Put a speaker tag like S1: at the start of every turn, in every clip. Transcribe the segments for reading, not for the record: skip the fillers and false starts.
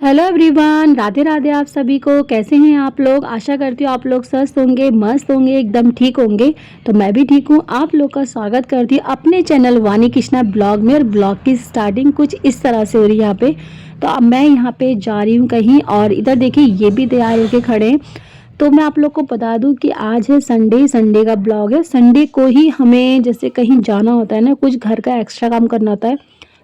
S1: Hello everyone, Radhe Radhe आप सभी को। कैसे हैं आप लोग? आशा करती हूँ आप लोग स्वस्थ होंगे, मस्त होंगे, एकदम ठीक होंगे। तो मैं भी ठीक हूँ। आप लोग का स्वागत करती हूँ अपने चैनल वानी कृष्णा ब्लॉग में। और ब्लॉग की स्टार्टिंग कुछ इस तरह से हो रही है यहाँ पे। तो अब मैं यहाँ पे जा रही हूँ कहीं, और इधर देखिए ये भी तैयार होके खड़े हैं। तो मैं आप लोग को बता दूं कि आज है संडे। संडे का ब्लॉग है। संडे को ही हमें जैसे कहीं जाना होता है ना, कुछ घर का एक्स्ट्रा काम करना होता है,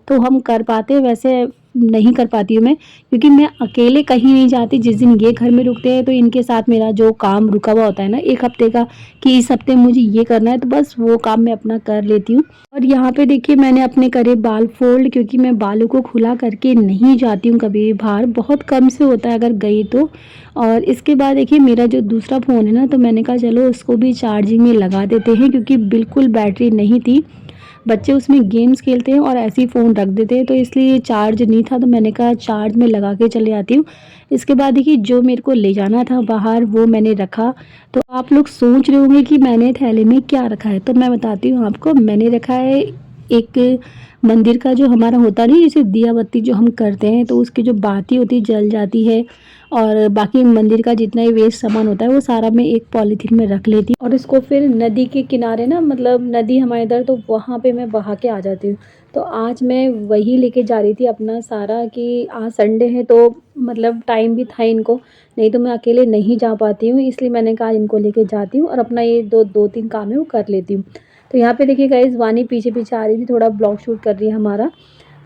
S1: तो हम कर पाते हैं। वैसे नहीं कर पाती हूँ मैं, क्योंकि मैं अकेले कहीं नहीं जाती। जिस दिन ये घर में रुकते हैं तो इनके साथ मेरा जो काम रुका हुआ होता है ना एक हफ्ते का, कि इस हफ्ते मुझे ये करना है, तो बस वो काम मैं अपना कर लेती हूँ। और यहाँ पे देखिए मैंने अपने करे बाल फोल्ड, क्योंकि मैं बालों को खुला करके नहीं जाती हूँ कभी भी बाहर, बहुत कम से होता है अगर गई तो। और इसके बाद देखिए मेरा जो दूसरा फ़ोन है ना, तो मैंने कहा चलो उसको भी चार्जिंग में लगा देते हैं, क्योंकि बिल्कुल बैटरी नहीं थी। बच्चे उसमें गेम्स खेलते हैं और ऐसे ही फ़ोन रख देते हैं, तो इसलिए चार्ज नहीं था, तो मैंने कहा चार्ज में लगा के चले आती हूँ। इसके बाद देखिए जो मेरे को ले जाना था बाहर वो मैंने रखा। तो आप लोग सोच रहे होंगे कि मैंने थैले में क्या रखा है, तो मैं बताती हूँ आपको। मैंने रखा है एक मंदिर का जो हमारा होता नहीं, जैसे दिया बत्ती जो हम करते हैं तो उसकी जो बाती होती जल जाती है, और बाकी मंदिर का जितना ही वेस्ट सामान होता है वो सारा मैं एक पॉलीथीन में रख लेती हूँ, और इसको फिर नदी के किनारे ना, मतलब नदी हमारे इधर, तो वहाँ पे मैं बहा के आ जाती हूँ। तो आज मैं वही लेके जा रही थी अपना सारा, कि आज संडे है तो मतलब टाइम भी था इनको, नहीं तो मैं अकेले नहीं जा पाती हूँ, इसलिए मैंने कहा इनको लेके जाती हूँ और अपना ये दो तीन काम है वो कर लेती हूँ। तो यहाँ पे देखिए गाइस वानी पीछे पीछे आ रही थी, थोड़ा ब्लॉग शूट कर रही है हमारा।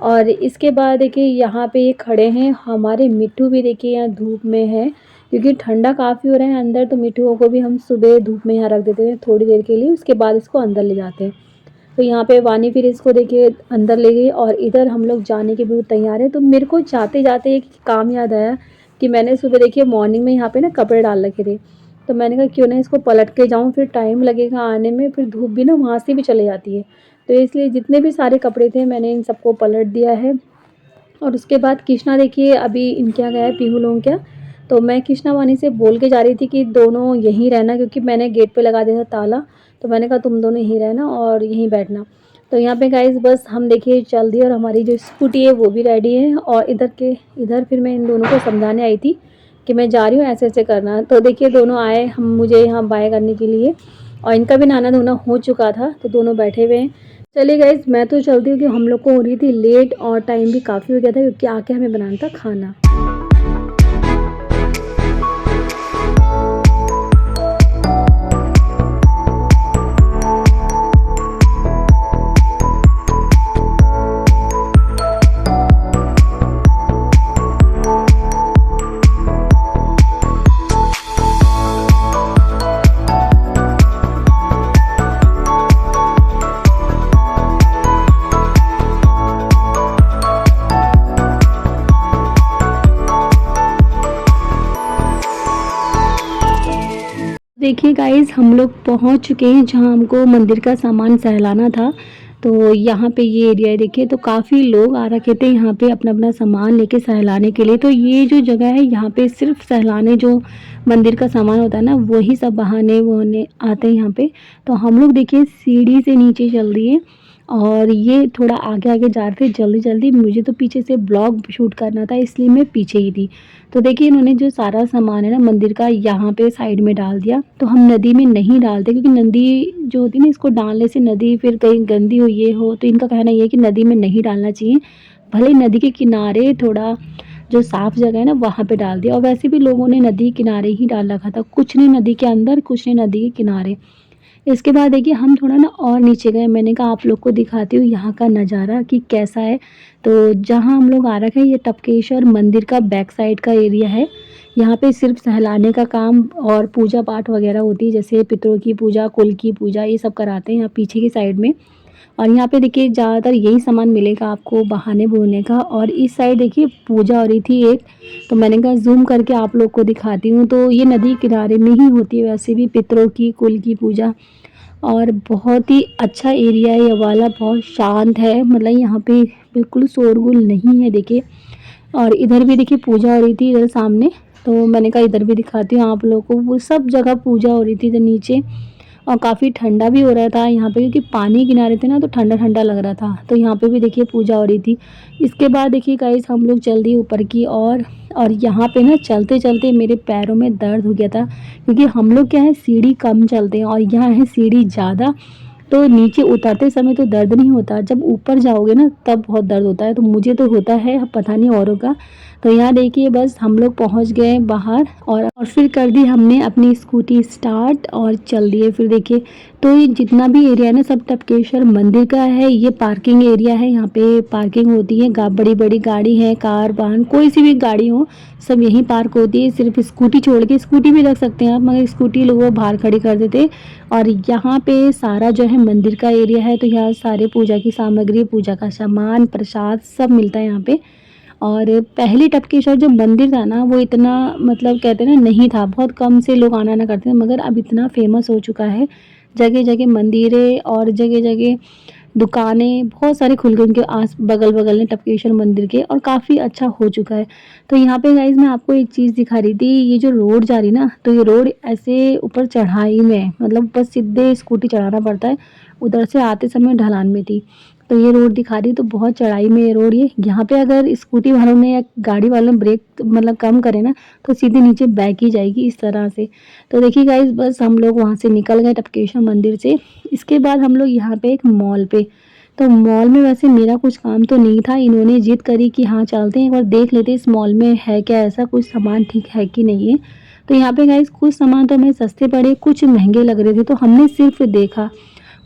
S1: और इसके बाद देखिए यहाँ पे ये खड़े हैं हमारे मिट्ठू भी, देखिए यहाँ धूप में है, क्योंकि ठंडा काफ़ी हो रहा है अंदर, तो मिट्ठुओं को भी हम सुबह धूप में यहाँ रख देते हैं थोड़ी देर के लिए, उसके बाद इसको अंदर ले जाते हैं। तो यहाँ पे वानी फिर इसको देखिए अंदर ले गई, और इधर हम लोग जाने के भी तैयार हैं। तो मेरे को जाते जाते एक काम याद आया, कि मैंने सुबह देखिए मॉर्निंग में यहाँ पे ना कपड़े डाल रखे थे, तो मैंने कहा क्यों ना इसको पलट के जाऊँ, फिर टाइम लगेगा आने में, फिर धूप भी ना वहाँ से भी चले जाती है। तो इसलिए जितने भी सारे कपड़े थे मैंने इन सबको पलट दिया है। और उसके बाद कृष्णा देखिए अभी इनके यहाँ गया है, पीहू लोगों के यहाँ। तो मैं कृष्णा वानी से बोल के जा रही थी कि दोनों यहीं रहना, क्योंकि मैंने गेट पे लगा दिया था ताला, तो मैंने कहा तुम दोनों यहीं रहना और यहीं बैठना। तो यहाँ पे गाइस बस हम देखिए चल दिए, और हमारी जो स्कूटी है वो भी रेडी है। और इधर फिर मैं इन दोनों को समझाने आई थी कि मैं जा रही हूँ, ऐसे ऐसे करना। तो देखिए दोनों आए हम मुझे यहाँ बाय करने के लिए, और इनका भी नहाना धोना हो चुका था, तो दोनों बैठे हुए हैं। चलिए गाइस मैं तो चलती हूँ, कि हम लोग को हो रही थी लेट और टाइम भी काफ़ी हो गया था, क्योंकि आके हमें बनाना था खाना। देखिए गाइस हम लोग पहुंच चुके हैं जहां हमको मंदिर का सामान सहलाना था। तो यहाँ पे ये एरिया है, देखिए तो काफ़ी लोग आ रखे थे यहाँ पे अपना अपना सामान लेके सहलाने के लिए। तो ये जो जगह है यहाँ पे सिर्फ सहलाने जो मंदिर का सामान होता है ना, वही सब बहाने वहाने आते हैं यहाँ पे। तो हम लोग देखिए सीढ़ी से नीचे चल दिए, और ये थोड़ा आगे आगे जा रहे थे जल्दी जल्दी। मुझे तो पीछे से ब्लॉग शूट करना था, इसलिए मैं पीछे ही थी। तो देखिए इन्होंने जो सारा सामान है ना मंदिर का यहाँ पे साइड में डाल दिया। तो हम नदी में नहीं डालते, क्योंकि नदी जो होती है ना, इसको डालने से नदी फिर कहीं गंदी हो ये हो, तो इनका कहना ये है कि नदी में नहीं डालना चाहिए। भले नदी के किनारे थोड़ा जो साफ जगह है ना वहाँ पे डाल दिया, और वैसे भी लोगों ने नदी किनारे ही डाल रखा था, कुछ नहीं नदी के अंदर, कुछ नहीं नदी के किनारे। इसके बाद देखिए हम थोड़ा ना और नीचे गए। मैंने कहा आप लोग को दिखाती हूँ यहाँ का नज़ारा कि कैसा है। तो जहाँ हम लोग आ रखे हैं ये टपकेश्वर मंदिर का बैक साइड का एरिया है। यहाँ पे सिर्फ सहलाने का काम और पूजा पाठ वगैरह होती है, जैसे पितरों की पूजा, कुल की पूजा, ये सब कराते हैं यहाँ पीछे की साइड में। और यहाँ पे देखिए ज़्यादातर यही सामान मिलेगा आपको बहाने बोने का। और इस साइड देखिए पूजा हो रही थी एक, तो मैंने कहा जूम करके आप लोग को दिखाती हूँ। तो ये नदी किनारे में ही होती है वैसे भी पितरों की, कुल की पूजा। और बहुत ही अच्छा एरिया है ये वाला, बहुत शांत है, मतलब यहाँ पे बिल्कुल शोरगुल नहीं है देखिए। और इधर भी देखिए पूजा हो रही थी इधर सामने, तो मैंने कहा इधर भी दिखाती हूँ आप लोगों को। वो सब जगह पूजा हो रही थी इधर नीचे। और काफ़ी ठंडा भी हो रहा था यहाँ पे, क्योंकि पानी किनारे थे ना, तो ठंडा-ठंडा लग रहा था। तो यहाँ पे भी देखिए पूजा हो रही थी। इसके बाद देखिए गाइस हम लोग चल दिए ऊपर की ओर, और यहाँ पे ना चलते-चलते मेरे पैरों में दर्द हो गया था, क्योंकि हम लोग क्या है सीढ़ी कम चलते हैं और यहाँ है सीढ़ी ज़्यादा। तो नीचे उतरते समय तो दर्द नहीं होता, जब ऊपर जाओगे ना तब बहुत दर्द होता है। तो मुझे तो होता है, अब पता नहीं औरों का। तो यहाँ देखिए बस हम लोग पहुँच गए बाहर, और फिर कर दी हमने अपनी स्कूटी स्टार्ट और चल दिए। फिर देखिए, तो ये जितना भी एरिया है ना सब टपकेश्वर मंदिर का है। ये पार्किंग एरिया है, यहाँ पे पार्किंग होती है, बड़ी-बड़ी गाड़ी है, कार, वाहन, कोई सी भी गाड़ी हो सब यहीं पार्क होती है। सिर्फ स्कूटी छोड़ के, स्कूटी भी रख सकते हैं आप, मगर स्कूटी लोग वो बाहर खड़ी कर देते। और यहाँ पे सारा जो है मंदिर का एरिया है, तो यहाँ सारे पूजा की सामग्री, पूजा का सामान, प्रसाद सब मिलता है यहाँ पे। और पहले टपकेश्वर जो मंदिर था ना वो इतना मतलब कहते हैं ना नहीं था, बहुत कम से लोग आना-आना करते थे, मगर अब इतना फ़ेमस हो चुका है। जगह-जगह मंदिरें और जगह-जगह दुकानें बहुत सारे खुल गए उनके आस बगल-बगल में टपकेश्वर मंदिर के, और काफ़ी अच्छा हो चुका है। तो यहाँ पे गाइज़ मैं आपको एक चीज़ दिखा रही थी, ये जो रोड जा रही ना, तो ये रोड ऐसे ऊपर चढ़ाई में है, मतलब बस सीधे स्कूटी चलाना पड़ता है, उधर से आते समय ढलान में थी। तो ये रोड दिखा रही है, तो बहुत चढ़ाई में ये रोड, ये यहाँ पे अगर स्कूटी वालों ने या गाड़ी वालों ने ब्रेक मतलब कम करे ना, तो सीधे नीचे बैक ही जाएगी इस तरह से। तो देखिए गाइज़ बस हम लोग वहाँ से निकल गए टपकेश्वर मंदिर से। इसके बाद हम लोग यहाँ पे एक मॉल पे, तो मॉल में वैसे मेरा कुछ काम तो नहीं था, इन्होंने जिद करी कि हाँ चलते हैं एक बार देख लेते हैं इस मॉल में है क्या, ऐसा कुछ सामान ठीक है कि नहीं है। तो यहाँ पे गाइज़ कुछ सामान तो हमें सस्ते पड़े, कुछ महंगे लग रहे थे, तो हमने सिर्फ देखा,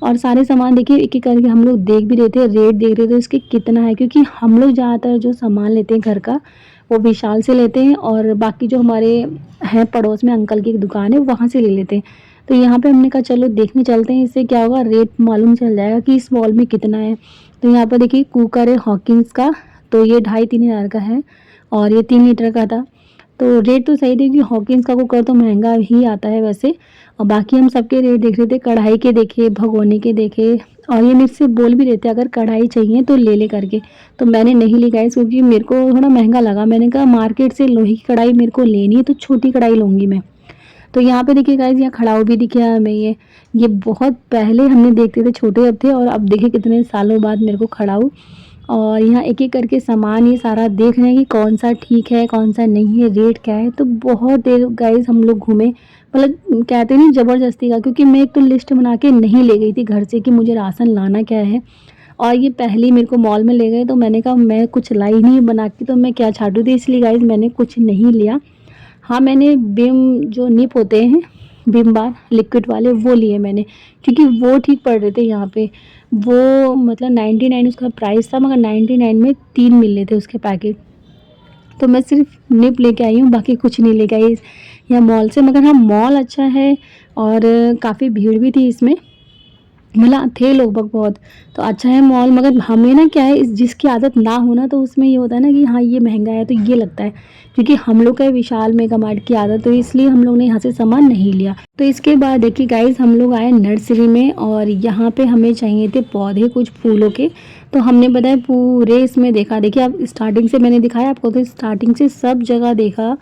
S1: और सारे सामान देखिए एक-एक करके हम लोग देख भी रहे थे, रेट देख रहे थे उसके कितना है, क्योंकि हम लोग ज़्यादातर जो सामान लेते हैं घर का वो विशाल से लेते हैं, और बाकी जो हमारे हैं पड़ोस में अंकल की एक दुकान है वहाँ से ले लेते हैं। तो यहाँ पे हमने कहा चलो देखने चलते हैं, इससे क्या होगा रेट मालूम चल जाएगा कि इस मॉल में कितना है। तो यहाँ पर देखिए कुकर है हॉकिंस का, तो ये 2500-3 हज़ार का है, और ये 3 लीटर का था। तो रेट तो सही थे, क्योंकि हॉकिंस का कुकर तो महँगा ही आता है वैसे। और बाकी हम सबके रेट देख रहे थे, कढ़ाई के देखे, भगोने के देखे, और ये मुझसे बोल भी रहे थे अगर कढ़ाई चाहिए तो ले करके। तो मैंने नहीं ली गाइस, क्योंकि मेरे को थोड़ा महँगा लगा। मैंने कहा मार्केट से लोहे की कढ़ाई मेरे को लेनी है, तो छोटी कढ़ाई लूँगी मैं। तो यहाँ पे देखिए गाइस, यहाँ खड़ाऊ भी दिखा हमें ये बहुत पहले हमने देखते थे, छोटे जब थे, और अब देखिए कितने सालों बाद मेरे को खड़ाऊ। और यहाँ एक-एक करके सामान ये सारा देख रहे हैं कि कौन-सा ठीक है, कौन-सा नहीं है, रेट क्या है। तो बहुत देर गाइस हम लोग घूमे, मतलब कहते नहीं ज़बरदस्ती का, क्योंकि मैं एक तो लिस्ट बना के नहीं ले गई थी घर से कि मुझे राशन लाना क्या है, और ये पहले ही मेरे को मॉल में ले गए, तो मैंने कहा मैं कुछ लाई नहीं बना के, तो मैं क्या छाटूँ थी, इसलिए गाइस मैंने कुछ नहीं लिया। हाँ, मैंने विम जो निप होते हैं, विम बार लिक्विड वाले वो लिए मैंने, क्योंकि वो ठीक पड़ रहे थे यहाँ पे। वो मतलब 99 उसका प्राइस था, मगर 99 में 3 मिल रहे थे उसके पैकेट। तो मैं सिर्फ निप लेके आई हूँ, बाकी कुछ नहीं लेके आई यहाँ मॉल से। मगर हाँ, मॉल अच्छा है, और काफ़ी भीड़ भी थी इसमें, मतलब थे लोग बाग बहुत, तो अच्छा है मॉल। मगर हमें ना क्या है, इस जिसकी आदत ना हो ना, तो उसमें ये होता है ना कि हाँ ये महंगा है तो ये लगता है, क्योंकि हम लोग का है विशाल मेगा मार्ट की आदत, तो इसलिए हम लोग ने यहाँ से सामान नहीं लिया। तो इसके बाद देखिए गाइस हम लोग आए नर्सरी में, और यहाँ पे हमें चाहिए थे पौधे कुछ फूलों के। तो हमने बताया पूरे इसमें देखा, देखिए अब स्टार्टिंग से मैंने दिखाया आपको, तो स्टार्टिंग से सब जगह देखा,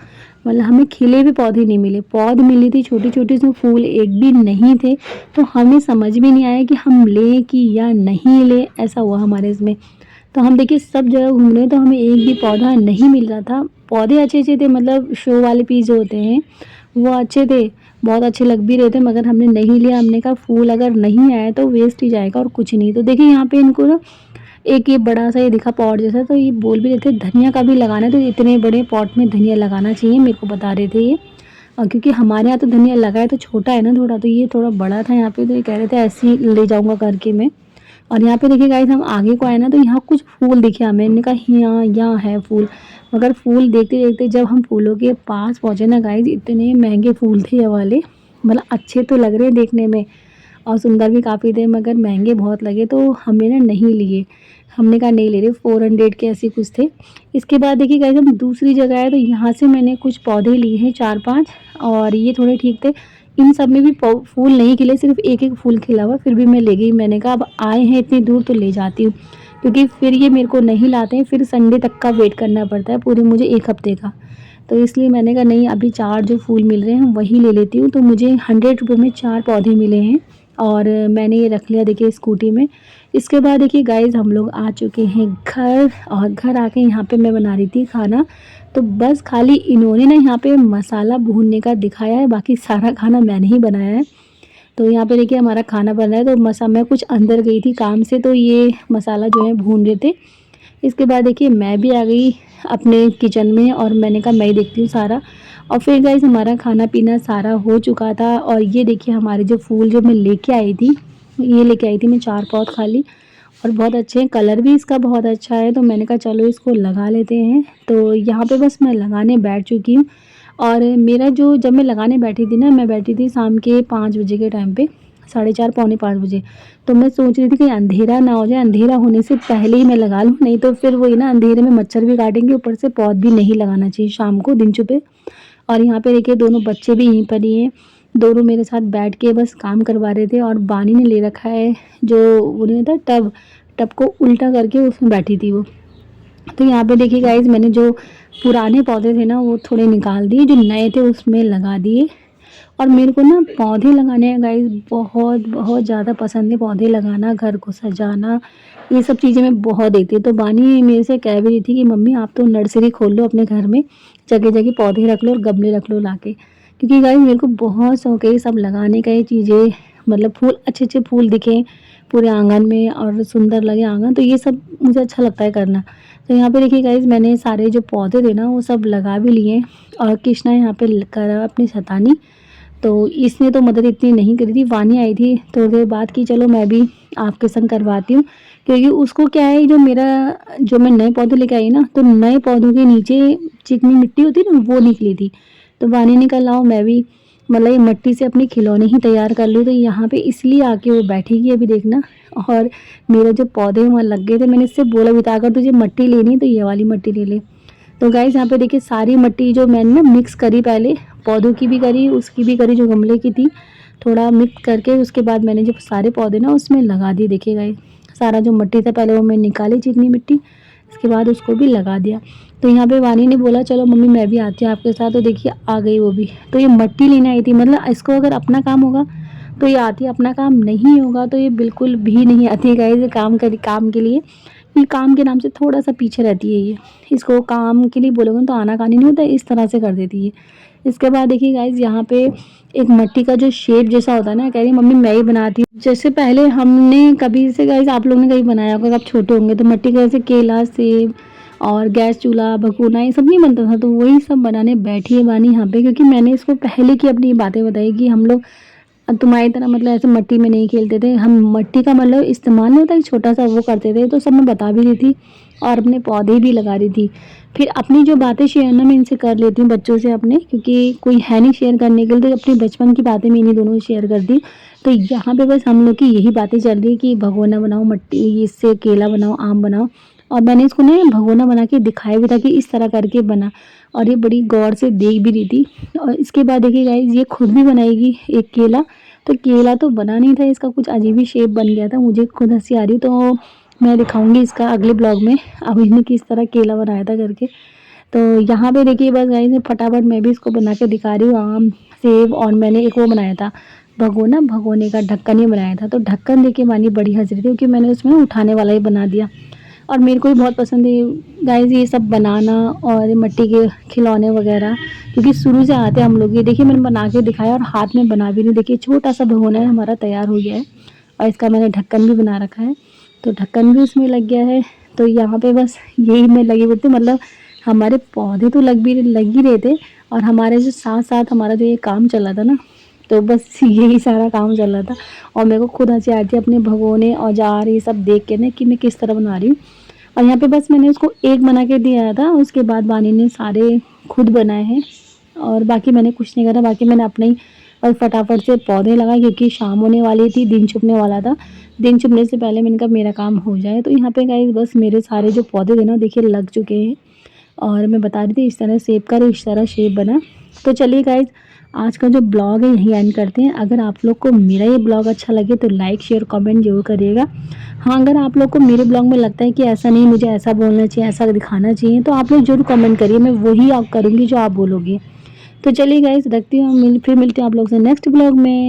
S1: मतलब हमें खिले हुए पौधे नहीं मिले, पौध मिली थी छोटी-छोटी, इसमें फूल एक भी नहीं थे। तो हमें समझ में नहीं आया कि हम लें कि या नहीं लें, ऐसा हुआ हमारे इसमें। तो हम देखिए सब जगह घूम रहे हैं, तो हमें एक भी पौधा नहीं मिल रहा था। पौधे अच्छे-अच्छे थे, मतलब शो वाले पीस जो होते हैं वो अच्छे थे, बहुत अच्छे लग भी रहे थे, मगर हमने नहीं लिया। हमने कहा फूल अगर नहीं आया तो वेस्ट ही जाएगा और कुछ नहीं। तो देखिए यहाँ पे इनको ना एक ये बड़ा सा ये दिखा पॉट जैसा, तो ये बोल भी रहे थे धनिया का भी लगाना है, तो इतने बड़े पॉट में धनिया लगाना चाहिए, मेरे को बता रहे थे ये। क्योंकि हमारे यहाँ तो धनिया लगा है तो छोटा है ना थोड़ा, तो ये थोड़ा बड़ा था यहाँ पे, तो ये कह रहे थे ऐसे ही ले जाऊँगा करके मैं। और यहाँ पे देखिए गाइस हम आगे को आए ना, तो यहाँ कुछ फूल दिखे हमें, मैंने कहा यहाँ है फूल। मगर फूल देखते-देखते जब हम फूलों के पास पहुँचे ना गाइस, इतने महँगे फूल थे ये वाले, मतलब अच्छे तो लग रहे हैं देखने में और सुंदर भी काफ़ी थे, मगर महँगे बहुत लगे, तो हमने ना नहीं लिए। हमने कहा नहीं ले रहे, 400 के ऐसे कुछ थे। इसके बाद देखिए गाइस हम दूसरी जगह आए, तो यहाँ से मैंने कुछ पौधे लिए हैं 4-5, और ये थोड़े ठीक थे। इन सब में भी फूल नहीं खिले, सिर्फ एक-एक फूल खिला हुआ, फिर भी मैं ले गई। मैंने कहा अब आए हैं इतनी दूर तो ले जाती हूँ, क्योंकि फिर ये मेरे को नहीं लाते हैं, फिर संडे तक का वेट करना पड़ता है पूरे मुझे 1 हफ्ते का। तो इसलिए मैंने कहा नहीं, अभी 4 जो फूल मिल रहे हैं वही ले लेती हूँ। तो मुझे 100 रुपए में 4 पौधे मिले हैं और मैंने ये रख लिया देखिए स्कूटी में। इसके बाद देखिए गाइज़ हम लोग आ चुके हैं घर, और घर आके यहाँ पे मैं बना रही थी खाना। तो बस खाली इन्होंने ना यहाँ पे मसाला भूनने का दिखाया है, बाकी सारा खाना मैंने ही बनाया है। तो यहाँ पे देखिए हमारा खाना बन रहा है। तो मैं कुछ अंदर गई थी काम से, तो ये मसाला जो है भून रहे थे। इसके बाद देखिए मैं भी आ गई अपने किचन में, और मैंने कहा मैं ही देखती हूँ सारा। और फिर गाइस हमारा खाना पीना सारा हो चुका था। और ये देखिए हमारे जो फूल जो मैं लेके आई थी, ये लेके आई थी मैं 4 पौध खाली, और बहुत अच्छे हैं, कलर भी इसका बहुत अच्छा है। तो मैंने कहा चलो इसको लगा लेते हैं। तो यहाँ पे बस मैं लगाने बैठ चुकी हूँ। और मेरा जो जब मैं लगाने बैठी थी ना, मैं बैठी थी शाम के 5 बजे के टाइम पे, 4:30 पौने 5 बजे। तो मैं सोच रही थी कि अंधेरा ना हो जाए, अंधेरा होने से पहले ही मैं लगा लूँ, नहीं तो फिर वही ना अंधेरे में मच्छर भी काटेंगे, ऊपर से पौध भी नहीं लगाना चाहिए शाम को दिन छुपे। और यहाँ पे देखिए दोनों बच्चे भी यहीं पर ही हैं, दोनों मेरे साथ बैठ के बस काम करवा रहे थे। और बानी ने ले रखा है जो वो नहीं था टब, टब को उल्टा करके उसमें बैठी थी वो। तो यहाँ पे देखिए गाइज मैंने जो पुराने पौधे थे ना वो थोड़े निकाल दिए, जो नए थे उसमें लगा दिए। और मेरे को ना पौधे लगाने गाइज बहुत बहुत ज़्यादा पसंद है, पौधे लगाना, घर को सजाना, ये सब चीज़ें मैं बहुत देखती हूँ। तो बानी मेरे से कह भी रही थी कि मम्मी आप तो नर्सरी खोल लो अपने घर में, जगह जगह पौधे रख लो और गमले रख लो लाके। क्योंकि गाइज मेरे को बहुत शौक है ये सब लगाने का, ये चीज़ें मतलब फूल, अच्छे अच्छे फूल दिखें पूरे आंगन में और सुंदर लगे आंगन, तो ये सब मुझे अच्छा लगता है करना। तो यहाँ पे देखिए गाइज मैंने सारे जो पौधे थे ना वो सब लगा भी लिए। और कृष्णा यहाँ पे करा अपनी शैतानी, तो इसने तो मदद इतनी नहीं करी थी। वानी आई थी थोड़ी देर बाद की चलो मैं भी आपके संग करवाती हूँ, क्योंकि उसको क्या है जो मेरा जो मैं नए पौधे लेके आई ना, तो नए पौधों के नीचे चिकनी मिट्टी होती है ना वो निकली थी। तो वानी ने कहा लाओ मैं भी मतलब ये मिट्टी से अपने खिलौने ही तैयार कर लूँ। तो यहाँ पे इसलिए आके वो बैठेगी अभी देखना। और मेरे जो पौधे वहाँ लग गए थे, मैंने इससे बोला भी था अगर तुझे मिट्टी लेनी है तो ये वाली मिट्टी ले ले। तो गाइस यहाँ पे देखिए सारी मिट्टी जो मैंने ना मिक्स करी, पहले पौधों की भी करी, उसकी भी करी जो गमले की थी, थोड़ा मिक्स करके उसके बाद मैंने जो सारे पौधे ना उसमें लगा दिए। देखिए गाइस सारा जो मिट्टी था पहले वो मैं निकाली चिकनी मिट्टी, इसके बाद उसको भी लगा दिया। तो यहाँ पे वानी ने बोला चलो मम्मी मैं भी आती हूँ आपके साथ, तो देखिए आ गई वो भी। तो ये मिट्टी लेने आई थी, मतलब इसको अगर अपना काम होगा तो ये आती है, अपना काम नहीं होगा तो ये बिल्कुल भी नहीं आती है गाइस। काम के लिए, ये काम के नाम से थोड़ा सा पीछे रहती है ये, इसको काम के लिए बोलोगे तो आनाकानी नहीं होता, इस तरह से कर देती है। इसके बाद देखिए गाइज यहाँ पे एक मिट्टी का जो शेप जैसा होता है ना, कह रही मम्मी मैं ही बनाती हूँ। जैसे पहले हमने कभी से गाइज आप लोगों ने कभी बनाया होगा, आप छोटे होंगे तो मिट्टी का जैसे केला, सेब और गैस चूल्हा, भगोना ये सब नहीं बनता था, तो वही सब बनाने बैठी है बानी यहाँ पे। क्योंकि मैंने इसको पहले की अपनी बातें बताई कि हम लोग तुम्हारी तरह मतलब ऐसे मिट्टी में नहीं खेलते थे, हम मिट्टी का मतलब इस्तेमाल नहीं होता एक छोटा सा वो करते थे। तो सब मैं बता भी रही थी और अपने पौधे भी लगा रही थी। फिर अपनी जो बातें शेयर ना मैं इनसे कर लेती हूँ बच्चों से अपने, क्योंकि कोई है नहीं शेयर करने के लिए, तो अपनी बचपन की बातें मैं इन्हीं दोनों से शेयर कर दी। तो यहाँ पे बस हम लोग की यही बातें चल रही है कि भगोना बनाओ मिट्टी, इससे केला बनाओ, आम बनाओ। और मैंने इसको ना भगोना बना के दिखाया भी था कि इस तरह करके बना, और ये बड़ी गौर से देख भी रही थी। और इसके बाद देखिए गाइस ये खुद भी बनाएगी एक केला। तो केला तो बना नहीं था, इसका कुछ अजीब ही शेप बन गया था, मुझे खुद हंसी आ रही। तो मैं दिखाऊंगी इसका अगले ब्लॉग में अब इसने किस तरह केला बनाया था करके। तो यहाँ पे देखिए बस गाइस फटाफट मैं भी इसको बना के दिखा रही हूँ, आम, सेब। और मैंने एक वो बनाया था भगोना, भगोने का ढक्कन ही बनाया था। तो ढक्कन देखिए मानी बड़ी हंस रही थी, क्योंकि मैंने उसमें उठाने वाला ही बना दिया। और मेरे को भी बहुत पसंद है गाइस ये सब बनाना और मिट्टी के खिलौने वगैरह, क्योंकि शुरू से आते हैं हम लोग। ये देखिए मैंने बना के दिखाया और हाथ में बना भी नहीं, देखिए छोटा सा भगोना है हमारा तैयार हो गया है। और इसका मैंने ढक्कन भी बना रखा है, तो ढक्कन भी उसमें लग गया है। तो यहाँ पे बस यही मैं लगी हुई थी, मतलब हमारे पौधे तो लग ही रहे थे, और हमारे जो साथ साथ हमारा जो ये काम चल रहा था ना, तो बस यही सारा काम चल रहा था। और मेरे को खुद हंसी आ रही थी अपने भगोने औजार ये सब देख के ना कि मैं किस तरह बना रही हूँ। और यहाँ पे बस मैंने उसको एक बना के दिया था, उसके बाद बानी ने सारे खुद बनाए हैं, और बाकी मैंने कुछ नहीं करा। बाकी मैंने अपने ही और फटाफट से पौधे लगाए, क्योंकि शाम होने वाली थी, दिन छुपने वाला था। दिन छुपने से पहले मैंने कहा मेरा काम हो जाए। तो यहाँ पे गाइस बस मेरे सारे जो पौधे थे ना देखिए लग चुके हैं। और मैं बता रही थी इस तरह सेब का इस तरह शेप बना। तो चलिए गाइस आज का जो ब्लॉग है यहीं एंड करते हैं। अगर आप लोग को मेरा ये ब्लॉग अच्छा लगे तो लाइक शेयर कमेंट ज़रूर करिएगा। हाँ, अगर आप लोग को मेरे ब्लॉग में लगता है कि ऐसा नहीं, मुझे ऐसा बोलना चाहिए, ऐसा दिखाना चाहिए, तो आप लोग ज़रूर कमेंट करिए, मैं वही आप करूँगी जो आप बोलोगे। तो चलिए गाइस, रखती हूँ, फिर मिलते हैं आप लोग से नेक्स्ट ब्लॉग में।